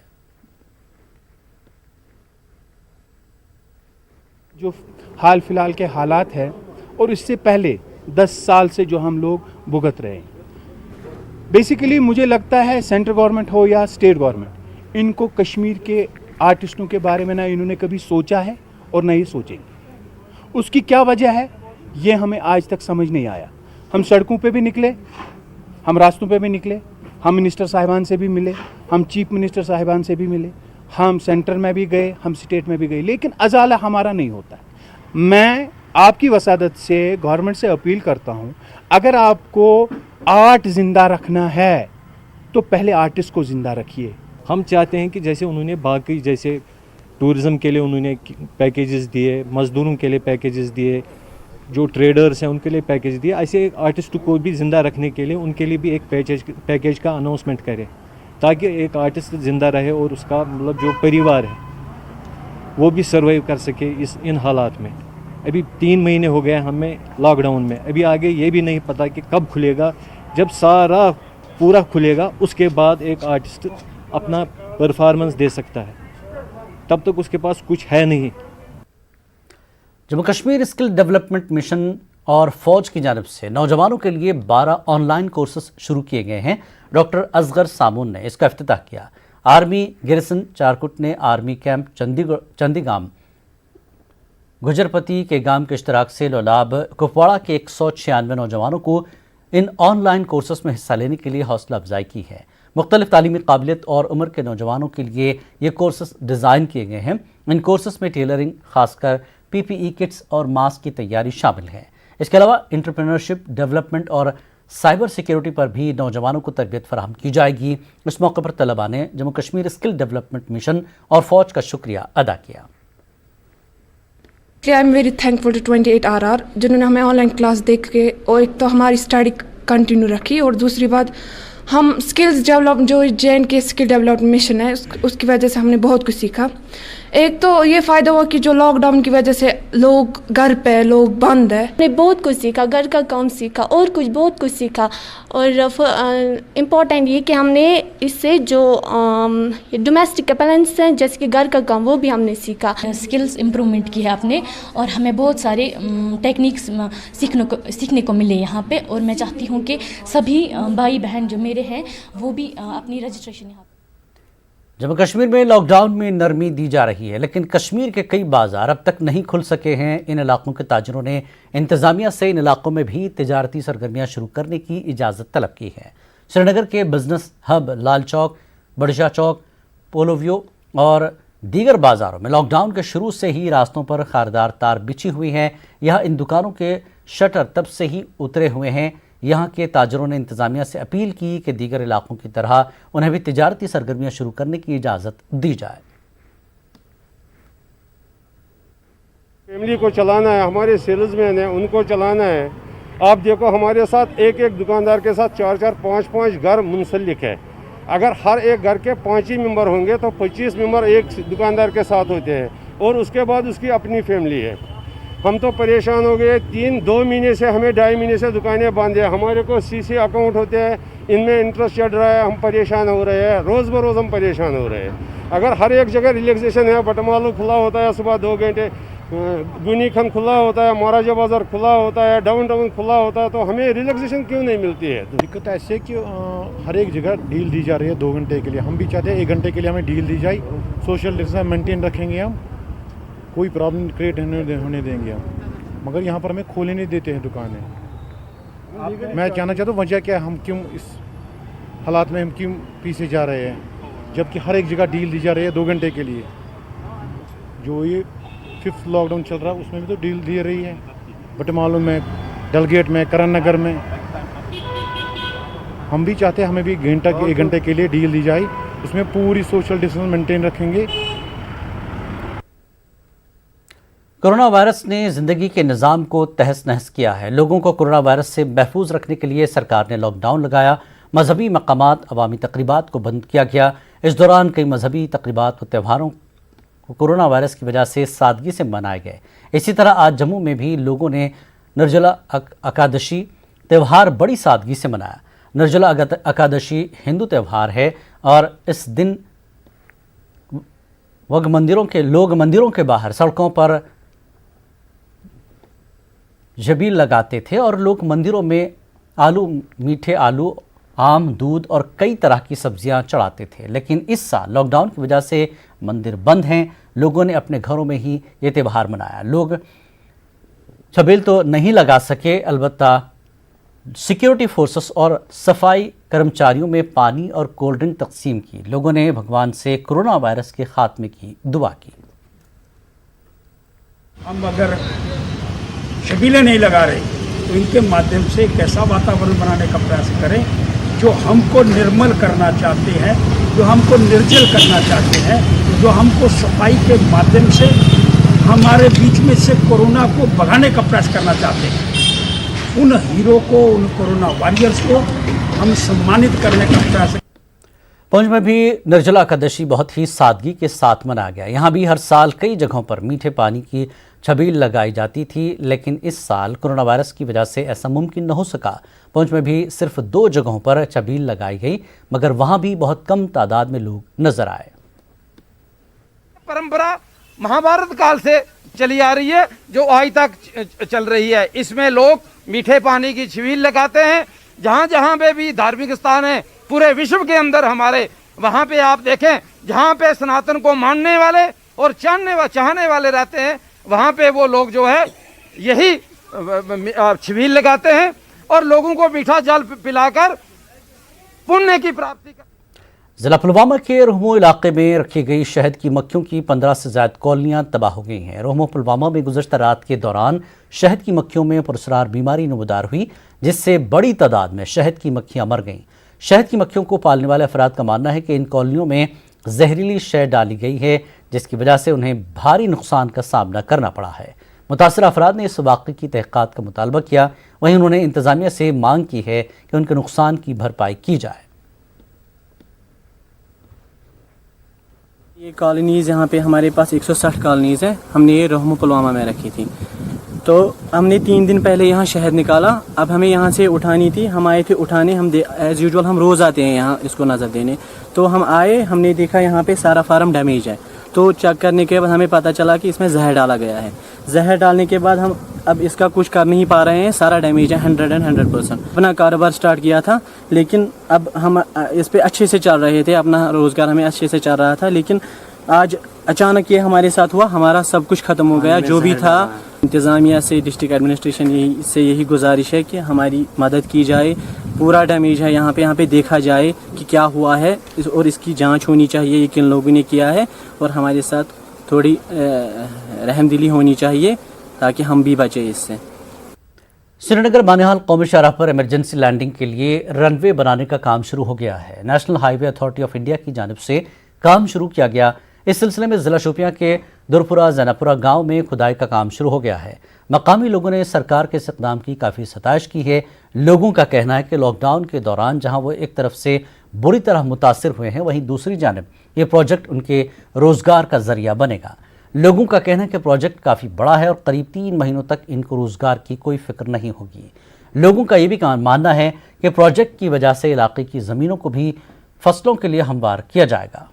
Q: जो हाल फिलहाल के हालात हैं और इससे पहले 10 साल से जो हम लोग भुगत रहे हैं, बेसिकली मुझे लगता है सेंट्रल गवर्नमेंट हो या स्टेट गवर्नमेंट, इनको कश्मीर के आर्टिस्टों के बारे में ना इन्होंने कभी सोचा है और ना ही सोचेंगे। उसकी क्या वजह है ये हमें आज तक समझ नहीं आया। हम सड़कों पे भी निकले, हम रास्तों पे भी निकले, हम मिनिस्टर साहिबान से भी मिले, हम चीफ मिनिस्टर साहिबान से भी मिले, हम सेंटर में भी गए, हम स्टेट में भी गए, लेकिन अजाला हमारा नहीं होता है। मैं आपकी वसादत से गवर्नमेंट से अपील करता हूँ, अगर आपको आर्ट ज़िंदा रखना है तो पहले आर्टिस्ट को ज़िंदा रखिए।
R: हम चाहते हैं कि जैसे उन्होंने बाकी जैसे टूरिज़्म के लिए उन्होंने पैकेजेस दिए, मज़दूरों के लिए पैकेजेस दिए, जो ट्रेडर्स हैं उनके लिए पैकेज दिए, ऐसे आर्टिस्ट को भी ज़िंदा रखने के लिए उनके लिए भी एक पैकेज का अनाउंसमेंट करें, ताकि एक आर्टिस्ट ज़िंदा रहे और उसका मतलब जो परिवार है वो भी सर्वाइव कर सके इन हालात में। अभी 3 महीने हो गए हमें लॉकडाउन में, अभी आगे ये भी नहीं पता कि कब खुलेगा। जब सारा पूरा खुलेगा उसके बाद एक आर्टिस्ट अपना परफॉर्मेंस दे सकता है, तब तक उसके पास कुछ है नहीं।
A: Jammu Kashmir skill development mission और फौज की जानिब से नौजवानों के लिए 12 ऑनलाइन कोर्सेज शुरू किए गए हैं। डॉक्टर असगर सामून ने इसका इफ्तिताह किया। आर्मी गैरिसन चारकुट ने आर्मी कैंप चंदीगाम गुजरपति के गांव के इश्तराक से लोलाब कुपवाड़ा के 196 नौजवानों को इन ऑनलाइन कोर्सेज में हिस्सा लेने के लिए हौसला अफजाई की है। मुख्तलिफ तालीमी काबिलियत और उम्र के नौजवानों के लिए ये कोर्सेज डिज़ाइन किए गए हैं। इन कोर्सेज में टेलरिंग, खासकर PPE किट्स और मास्क की तैयारी शामिल है। इसके अलावा एंटरप्रेन्योरशिप, डेवलपमेंट और साइबर सिक्योरिटी पर भी नौजवानों को तरबियत फराहम की जाएगी। इस मौके पर तलबा ने Jammu Kashmir skill development mission और फौज का शुक्रिया अदा किया।
S: I am very thankful to 28 RR जिन्होंने हमें ऑनलाइन क्लास देख के और एक तो हमारी स्टडी कंटिन्यू रखी, और दूसरी बात हम स्किल्स डेवलप जो JNK स्किल डेवलपमेंट मिशन है उसकी वजह से हमने बहुत कुछ सीखा। एक तो ये फ़ायदा हुआ कि जो लॉकडाउन की वजह से लोग घर पे, लोग बंद है,
T: हमने बहुत कुछ सीखा, घर का काम सीखा और बहुत कुछ सीखा। और इम्पोर्टेंट ये कि हमने इससे जो डोमेस्टिक अप्लायंस हैं जैसे कि घर का काम, वो भी हमने सीखा।
U: स्किल्स इम्प्रूवमेंट की है आपने, और हमें बहुत सारे टेक्निक्स सीखने को मिले यहाँ पे। और मैं चाहती हूँ कि सभी भाई बहन जो मेरे हैं वो भी अपनी रजिस्ट्रेशन यहाँ।
A: जम्मू कश्मीर में लॉकडाउन में नरमी दी जा रही है, लेकिन कश्मीर के कई बाजार अब तक नहीं खुल सके हैं। इन इलाकों के ताजिरों ने इंतजामिया से इन इलाकों में भी तिजारती सरगर्मियां शुरू करने की इजाज़त तलब की है। श्रीनगर के बिजनेस हब लाल चौक, बड़शाह चौक, पोलोवियो और दीगर बाज़ारों में लॉकडाउन के शुरू से ही रास्तों पर खारदार तार बिछी हुई हैं। यहाँ इन दुकानों के शटर तब से ही उतरे हुए हैं। यहाँ के ताजरों ने इंतजामिया से अपील की कि दीगर इलाकों की तरह उन्हें भी तिजारती सरगर्मियां शुरू करने की इजाज़त दी जाए।
V: फैमिली को चलाना है, हमारे सेल्समैन हैं उनको चलाना है। आप देखो हमारे साथ एक दुकानदार के साथ 4-4, 5-5 घर मुंसलिक है। अगर हर एक घर के 5 ही मेंबर होंगे तो 25 मेंबर एक दुकानदार के साथ होते हैं, और उसके बाद उसकी अपनी फैमिली है। हम तो परेशान हो गए। 2 महीने से हमें 2.5 महीने से दुकानें बंद है। हमारे को CC अकाउंट होते हैं, इनमें इंटरेस्ट चढ़ रहा है, हम परेशान हो रहे हैं, रोज़ बरोज़ हम परेशान हो रहे हैं। अगर हर एक जगह रिलैक्सेशन है, बटमालू खुला होता है सुबह 2 घंटे, गुनी खन खुला होता है, महाराजा बाजार खुला होता है, डाउन खुला होता है, तो हमें रिलैक्सेशन क्यों नहीं मिलती है?
J: दिक्कत ऐसे कि हर एक जगह डील दी जा रही है 2 घंटे के लिए। हम भी चाहते हैं 1 घंटे के लिए हमें डील दी जाए। सोशल डिस्टेंस मेंटेन रखेंगे, हम कोई प्रॉब्लम क्रिएट होने देंगे हम, मगर यहाँ पर हमें खोलने नहीं देते हैं दुकानें। मैं कहना चाहता हूँ वजह क्या है, हम क्यों इस हालात में हम क्यों पीछे जा रहे हैं, जबकि हर एक जगह डील दी जा रही है 2 घंटे के लिए। जो ये 5th लॉकडाउन चल रहा है उसमें भी तो डील दी रही है, बटमालू में, डलगेट में, करण नगर में। हम भी चाहते हैं हमें भी 1 घंटे के लिए डील दी जाए, उसमें पूरी सोशल डिस्टेंस मेंटेन रखेंगे।
A: कोरोना वायरस ने ज़िंदगी के निज़ाम को तहस नहस किया है। लोगों को कोरोना वायरस से महफूज रखने के लिए सरकार ने लॉकडाउन लगाया। मजहबी मकामात, अवामी तकरीबात को बंद किया गया। इस दौरान कई मजहबी तकरीबात व त्यौहारों को कोरोना वायरस की वजह से सादगी से मनाए गए। इसी तरह आज जम्मू में भी लोगों ने निर्जला एकादशी त्यौहार बड़ी सादगी से मनाया। निर्जला एकादशी हिंदू त्यौहार है और इस दिन लोग मंदिरों के बाहर सड़कों पर जबील लगाते थे और लोग मंदिरों में मीठे आलू, आम, दूध और कई तरह की सब्जियां चढ़ाते थे। लेकिन इस साल लॉकडाउन की वजह से मंदिर बंद हैं। लोगों ने अपने घरों में ही ये त्यौहार मनाया। लोग छबील तो नहीं लगा सके, अलबत्ता सिक्योरिटी फोर्सेस और सफाई कर्मचारियों में पानी और कोल्ड ड्रिंक तकसीम की। लोगों ने भगवान से कोरोना वायरस के खात्मे की दुआ की।
B: हम अगर शबीलें नहीं लगा रहे तो इनके माध्यम से एक ऐसा वातावरण बनाने का प्रयास करें जो हमको निर्मल करना चाहते हैं, जो हमको निर्जल करना चाहते हैं, जो हमको सफाई के माध्यम से हमारे बीच में से कोरोना को भगाने का प्रयास करना चाहते हैं। उन हीरो को, उन कोरोना वॉरियर्स को हम सम्मानित करने का प्रयास।
A: पुंछ में भी निर्जला एकादशी बहुत ही सादगी के साथ मनाया गया। यहाँ भी हर साल कई जगहों पर मीठे पानी की छबील लगाई जाती थी, लेकिन इस साल कोरोना वायरस की वजह से ऐसा मुमकिन न हो सका। पुंछ में भी सिर्फ 2 जगहों पर छबील लगाई गई, मगर वहाँ भी बहुत कम तादाद में लोग नजर आए।
C: परंपरा महाभारत काल से चली आ रही है, जो आज तक चल रही है। इसमें लोग मीठे पानी की छबील लगाते हैं। जहाँ जहाँ पे भी धार्मिक स्थान है पूरे विश्व के अंदर हमारे, वहाँ पे आप देखें जहाँ पे सनातन को मानने वाले और चाहने वाले रहते हैं, वहाँ पे वो लोग जो है यही छबील लगाते हैं और लोगों को मीठा जल पिलाकर पुण्य की प्राप्ति कर।
A: जिला पुलवामा के रोहमो इलाके में रखी गई शहद की मक्खियों की 15 से ज्यादा कॉलोनियां तबाह हो गई हैं। रोहमो पुलवामा में गुज़श्ता रात के दौरान शहद की मक्खियों में पुरस्रार बीमारी नमूदार हुई, जिससे बड़ी तादाद में शहद की मक्खियां मर गईं। शहद की मक्खियों को पालने वाले अफराद का मानना है कि इन कॉलोनियों में जहरीली शय डाली गई है, जिसकी वजह से उन्हें भारी नुकसान का सामना करना पड़ा है। मुतासर अफराद ने इस वाक़े की तहक़ीक़ात का मुतालबा किया। वहीं उन्होंने इंतज़ामिया से मांग की है कि उनके नुकसान की भरपाई की जाए।
W: ये कॉलोनीज़ यहाँ पे हमारे पास 160 कॉलोनीज़ है। हमने ये रोहमो पुलवामा में रखी थी। तो हमने 3 दिन पहले यहाँ शहद निकाला। अब हमें यहाँ से उठानी थी। हम आए थे उठाने। हम एज़ यूजुअल हम रोज़ आते हैं यहाँ इसको नज़र देने। तो हम आए, हमने देखा यहाँ पे सारा फार्म डैमेज है। तो चेक करने के बाद हमें पता चला कि इसमें जहर डाला गया है। जहर डालने के बाद हम अब इसका कुछ कर नहीं पा रहे हैं। सारा डैमेज है 100%। अपना कारोबार स्टार्ट किया था, लेकिन अब हम इस पे अच्छे से चल रहे थे। अपना रोज़गार हमें अच्छे से चल रहा था, लेकिन आज अचानक ये हमारे साथ हुआ। हमारा सब कुछ ख़त्म हो गया जो भी था। इंतज़ामिया से, डिस्ट्रिक्ट एडमिनिस्ट्रेशन यही गुजारिश है कि हमारी मदद की जाए। पूरा डैमेज है यहाँ पे देखा जाए कि क्या हुआ है और इसकी जांच होनी चाहिए, ये किन लोगों ने किया है, और हमारे साथ थोड़ी रहमदिली होनी चाहिए ताकि हम भी बचे इससे।
A: श्रीनगर बानिहाल कौमी शाहराह पर इमरजेंसी लैंडिंग के लिए रनवे बनाने का काम शुरू हो गया है। National highway authority of India की जानिब से काम शुरू किया गया। इस सिलसिले में जिला शोपियां के दुरपुरा जैनापुरा गांव में खुदाई का काम शुरू हो गया है। मकामी लोगों ने सरकार के इस इक़दाम की काफ़ी सताइश की है। लोगों का कहना है कि लॉकडाउन के दौरान जहां वो एक तरफ से बुरी तरह मुतासिर हुए हैं, वहीं दूसरी जानिब ये प्रोजेक्ट उनके रोज़गार का ज़रिया बनेगा। लोगों का कहना है कि प्रोजेक्ट काफ़ी बड़ा है और करीब 3 महीनों तक इनको रोज़गार की कोई फिक्र नहीं होगी। लोगों का ये भी मानना है कि प्रोजेक्ट की वजह से इलाके की ज़मीनों को भी फसलों के लिए हमवार किया जाएगा।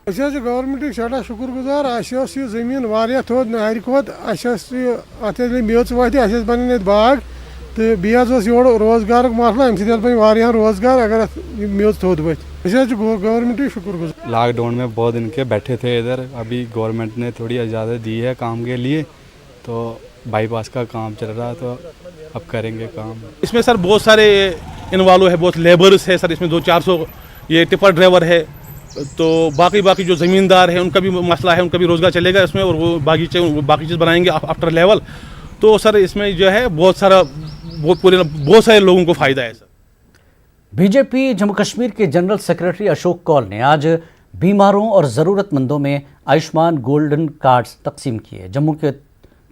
X: गवर्नमेंट सड़ा शुक्रगुजार। यह जमीन वारिया थोद नार खोद मेच वत बन बाग तो बेस रोजगार मसला अमे बन वारिया रोजगार अगर मेच थोद वत गवर्नमेंट शुक्रगुजार।
K: लॉकडाउन में बहुत दिन के बैठे थे इधर। अभी गवर्नमेंट ने थोड़ी इजाज़त दी है काम के लिए, तो बाईपास का काम चल रहा है, तो अब करेंगे काम।
Y: इसमें सर बहुत सारे इन्वॉल्व है, बहुत लेबर्स है सर। इसमें 200-400 ये टिपर ड्राइवर है, तो बाकी जो ज़मींदार है उनका भी मसला है, उनका भी रोज़गार चलेगा इसमें, और वो बाकी चीज़ बनाएंगे आफ्टर लेवल। तो सर इसमें जो है बहुत सारे लोगों को फ़ायदा है सर।
A: बीजेपी जम्मू कश्मीर के जनरल सेक्रेटरी अशोक कौल ने आज बीमारों और ज़रूरतमंदों में आयुष्मान गोल्डन कार्ड्स तकसीम किए। जम्मू के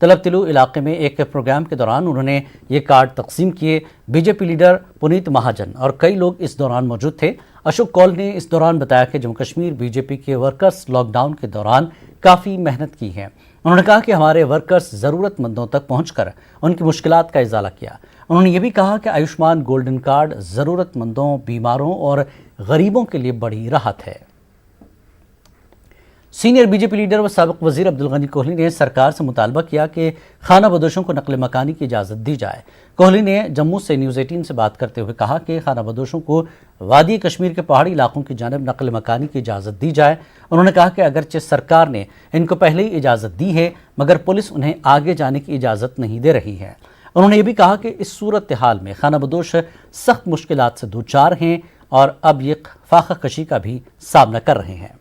A: तलब तिलू इलाके में एक प्रोग्राम के दौरान उन्होंने ये कार्ड तकसीम किए। बीजेपी लीडर पुनीत महाजन और कई लोग इस दौरान मौजूद थे। अशोक कौल ने इस दौरान बताया कि जम्मू कश्मीर बीजेपी के वर्कर्स लॉकडाउन के दौरान काफ़ी मेहनत की है। उन्होंने कहा कि हमारे वर्कर्स ज़रूरतमंदों तक पहुंचकर उनकी मुश्किलात का इजाला किया। उन्होंने ये भी कहा कि आयुष्मान गोल्डन कार्ड ज़रूरतमंदों, बीमारों और गरीबों के लिए बड़ी राहत है। सीनियर बीजेपी लीडर व साबिक वजीर अब्दुल गनी कोहली ने सरकार से मुतालबा किया कि खाना बदोशों को नकल मकानी की इजाज़त दी जाए। कोहली ने जम्मू से न्यूज़ 18 से बात करते हुए कहा कि खाना बदोशों को वादी कश्मीर के पहाड़ी इलाकों की जानिब नकल मकानी की इजाज़त दी जाए। उन्होंने कहा कि अगरचे सरकार ने इनको पहले ही इजाज़त दी है, मगर पुलिस उन्हें आगे जाने की इजाज़त नहीं दे रही है। उन्होंने ये भी कहा कि इस सूरत हाल में खानाबदोश सख्त मुश्किलात से दूचार हैं और अब ये फाका कशी का भी सामना कर रहे हैं।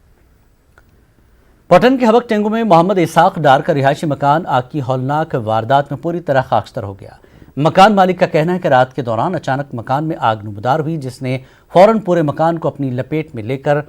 A: पटन के हबक टेंगू में मोहम्मद इसाक डार का रिहायशी मकान आग की हौलनाक वारदात में पूरी तरह खाकस्तर हो गया। मकान मालिक का कहना है कि रात के दौरान अचानक मकान में आग नुमदार हुई, जिसने फौरन पूरे मकान को अपनी लपेट में लेकर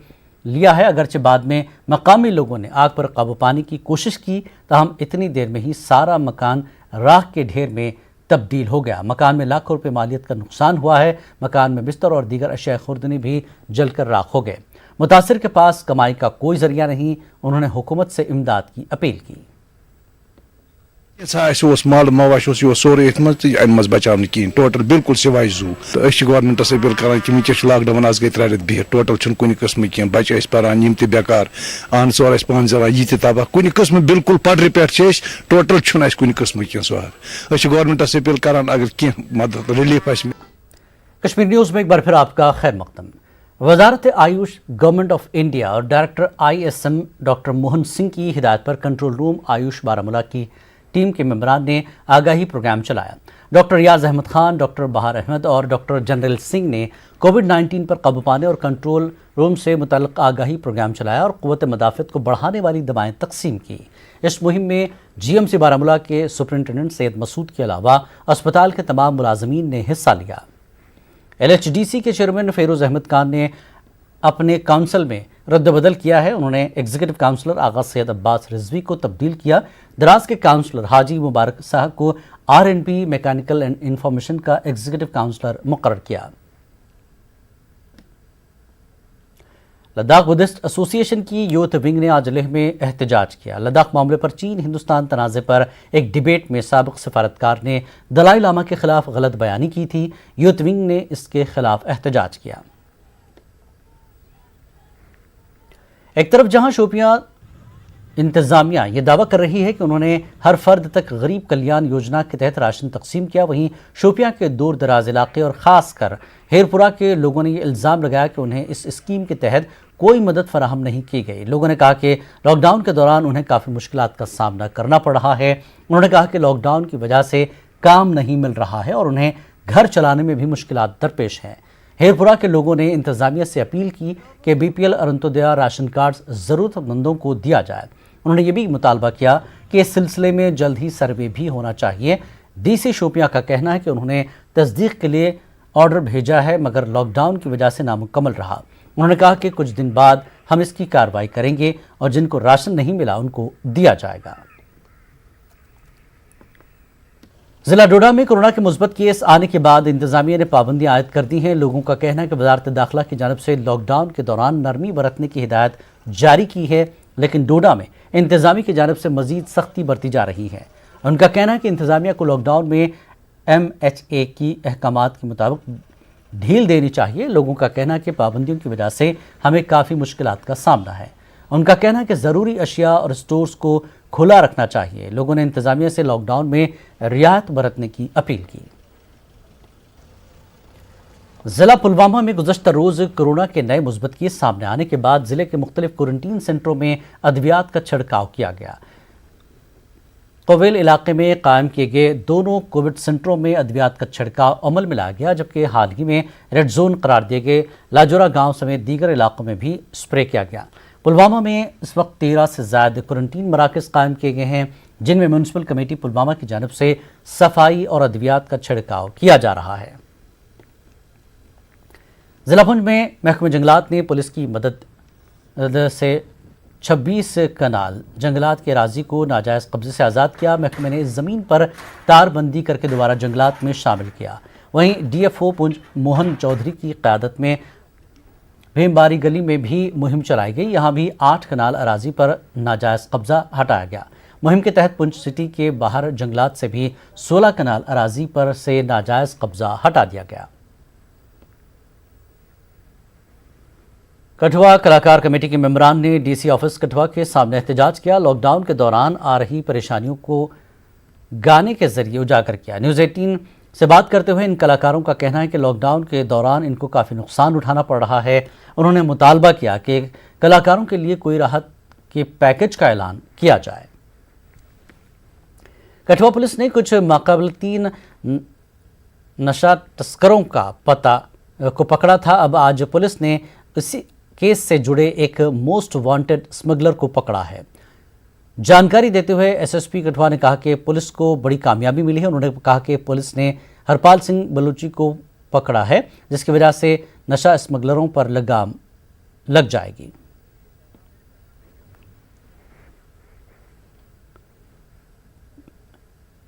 A: लिया है। अगरचे बाद में मकामी लोगों ने आग पर काबू पाने की कोशिश की, ताहम इतनी देर में ही सारा मकान राख के ढेर में तब्दील हो गया। मकान में लाखों रुपए मालियत का नुकसान हुआ है। मकान में बिस्तर और दीगर अशिया खुर्दनी भी जलकर राख हो गए। मुतासिर के पास कमाई का कोई जरिया नहीं। उन्होंने हुकूमत से इमदाद की अपील की।
D: माल मवाश सोरे मज बचाव कहें टोटल बिल्कुल सिवाय जू तो गवर्नमेंटस अपील कर वस लॉकडाउन आज गई 3 रेत बिहित टोटल कुन किस्म कह बच्चे पान यम बेकार आन सोर पान जवान यह तबाह कुन किस्म बिल्कुल पडर पे टोटल कुन किस्म कह सोर गवर्नमेंटस अपील कर अगर कह मदद रिलीफ
A: कश्मीर न्यूज़ में एक बार फिर आपका खैर मकदम। वजारत आयुष गवर्नमेंट ऑफ इंडिया और director ISM doctor Mohan Singh की हिदायत पर कंट्रोल रूम आयुष बारामूला की टीम के मेंबरान ने आगाही प्रोग्राम चलाया। डॉक्टर रियाज अहमद खान, डॉक्टर बहार अहमद और डॉक्टर जनरल सिंह ने कोविड-19 पर काबू पाने और कंट्रोल रूम से मुतल्लिक आगाही प्रोग्राम चलाया और क़ुव्वत मदाफ़त को बढ़ाने वाली दवाएं तकसीम की। इस मुहिम में GMC बारामूला के सुपरिटेंडेंट सैयद मसूद के अलावा अस्पताल के तमाम मुलाजमीन ने हिस्सा लिया। LHDC के चेयरमैन फेरोज़ अहमद खान ने अपने काउंसिल में रद्द-बदल किया है। उन्होंने एग्जीक्यूटिव काउंसलर आगा सैयद अब्बास रिजवी को तब्दील किया। दराज के काउंसलर हाजी मुबारक साहब को RNP मैकेनिकल एंड इंफॉर्मेशन का एग्जीक्यूटिव काउंसलर मुकर्रर किया। लद्दाख बुद्धिस्ट एसोसिएशन की यूथ विंग ने आज लेह में एहतजाज किया। लद्दाख मामले पर चीन हिंदुस्तान तनाज़े पर एक डिबेट में साबिक़ सफारतकार ने दलाई लामा के खिलाफ गलत बयानी की थी। यूथ विंग ने इसके खिलाफ एहतजाज किया। एक तरफ जहां शोपियां इंतजामिया ये दावा कर रही है कि उन्होंने हर फर्द तक गरीब कल्याण योजना के तहत राशन तकसीम किया, वहीं शोपियां के दूर दराज इलाके और ख़ासकर हेरपुरा के लोगों ने ये इल्ज़ाम लगाया कि उन्हें इस स्कीम के तहत कोई मदद फराहम नहीं की गई। लोगों ने कहा कि लॉकडाउन के दौरान उन्हें काफ़ी मुश्किलात का सामना करना पड़ रहा है। उन्होंने कहा कि लॉकडाउन की वजह से काम नहीं मिल रहा है और उन्हें घर चलाने में भी मुश्किलात दरपेश हैं। हेरपुरा के लोगों ने इंतजामिया से अपील की कि BPL और अंत्योदय राशन कार्ड ज़रूरतमंदों को दिया जाए। उन्होंने ये भी मुतालबा किया कि इस सिलसिले में जल्द ही सर्वे भी होना चाहिए। DC शोपियां का कहना है कि उन्होंने तस्दीक के लिए ऑर्डर भेजा है मगर लॉकडाउन की वजह से नामुकम्मल रहा। उन्होंने कहा कि कुछ दिन बाद हम इसकी कार्रवाई करेंगे और जिनको राशन नहीं मिला उनको दिया जाएगा। जिला डोडा में कोरोना के मुस्बत केस आने के बाद इंतजामिया ने पाबंदियां आयद कर दी हैं। लोगों का कहना है कि वजारत दाखिला की जानब से लॉकडाउन के दौरान नरमी बरतने की हिदायत जारी की है, लेकिन डोडा में इंतजामिया की जानब से मजीद सख्ती बरती जा रही है। उनका कहना है कि इंतजामिया को लॉकडाउन में MHA की अहकामात के मुताबिक ढील देनी चाहिए। लोगों का कहना है कि पाबंदियों की वजह से हमें काफ़ी मुश्किलात का सामना है। उनका कहना है कि ज़रूरी अशिया और स्टोर्स को खुला रखना चाहिए। लोगों ने इंतजामिया से लॉकडाउन में रियायत बरतने की अपील की। जिला पुलवामा में गुज़श्ता रोज़ कोरोना के नए मुस्बत केस सामने आने के बाद जिले के मुख्तलिफ क्वारंटीन सेंटरों में अद्वियात का छिड़काव किया गया। कोवेल इलाके में कायम किए गए दोनों कोविड सेंटरों में अद्वियात का छिड़काव अमल में लाया गया, जबकि हाल ही में रेड जोन करार दिए गए लाजोरा गांव समेत दीगर इलाकों में भी स्प्रे किया गया। पुलवामा में इस वक्त 13 से ज़्यादा क्वारंटीन मराकज़ कायम किए गए हैं, जिनमें म्यूनसिपल कमेटी पुलवामा की जानब से सफाई और अद्वियात का छिड़काव किया जा रहा है। जिला पुंछ में महकमे जंगलात ने पुलिस की मदद से 26 कनाल जंगलात के अराजी को नाजायज़ कब्जे से आज़ाद किया। महकमे ने इस ज़मीन पर तारबंदी करके दोबारा जंगलात में शामिल किया। वहीं DFO पुंछ मोहन चौधरी की क़यादत में भीमबारी गली में भी मुहिम चलाई गई। यहाँ भी 8 कनाल अराजी पर नाजायज़ कब्जा हटाया गया। मुहिम के तहत पुंछ सिटी के बाहर जंगलात से भी 16 कनाल अराजी पर से नाजायज़ कब्जा हटा दिया गया। कठुआ कलाकार कमेटी के मेंबरान ने DC ऑफिस कठुआ के सामने एहतजाज किया। लॉकडाउन के दौरान आ रही परेशानियों को गाने के जरिए उजागर किया। न्यूज़ 18 से बात करते हुए इन कलाकारों का कहना है कि लॉकडाउन के दौरान इनको काफ़ी नुकसान उठाना पड़ रहा है। उन्होंने मुतालबा किया कि कलाकारों के लिए कोई राहत के पैकेज का ऐलान किया जाए। कठुआ पुलिस ने कुछ माकबलतीन नशा तस्करों को पकड़ा था। अब आज पुलिस ने इसी केस से जुड़े एक मोस्ट वांटेड स्मगलर को पकड़ा है। जानकारी देते हुए एसएसपी कठुआ ने कहा कि पुलिस को बड़ी कामयाबी मिली है। उन्होंने कहा कि पुलिस ने हरपाल सिंह बलूची को पकड़ा है, जिसकी वजह से नशा स्मगलरों पर लगाम लग जाएगी।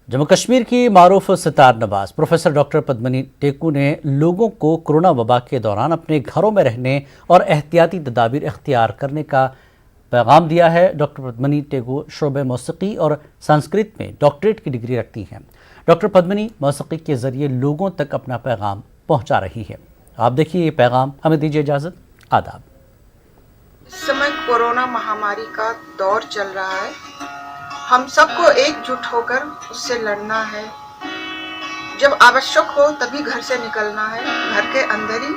A: जम्मू कश्मीर की मारूफ सितार नवाज प्रोफेसर डॉक्टर पद्मनी टेकू ने लोगों को कोरोना वबा के दौरान अपने घरों में रहने और एहतियाती तदाबीर इख्तियार करने का पैगाम दिया है। डॉक्टर पद्मनी टेकू शोबे मौसीकी और संस्कृत में डॉक्टरेट की डिग्री रखती हैं। डॉक्टर पद्मनी मौसीकी के जरिए लोगों तक अपना पैगाम पहुंचा रही है। आप देखिए ये पैगाम, हमें दीजिए इजाज़त। आदाब।
E: इस समय कोरोना महामारी का दौर चल रहा है, हम सबको एकजुट होकर उससे लड़ना है। जब आवश्यक हो तभी घर से निकलना है, घर के अंदर ही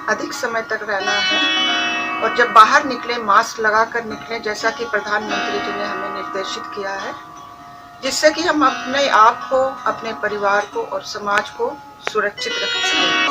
E: अधिक समय तक रहना है और जब बाहर निकले मास्क लगाकर निकलें, जैसा कि प्रधानमंत्री जी ने हमें निर्देशित किया है, जिससे कि हम अपने आप को, अपने परिवार को और समाज को सुरक्षित रख सकें।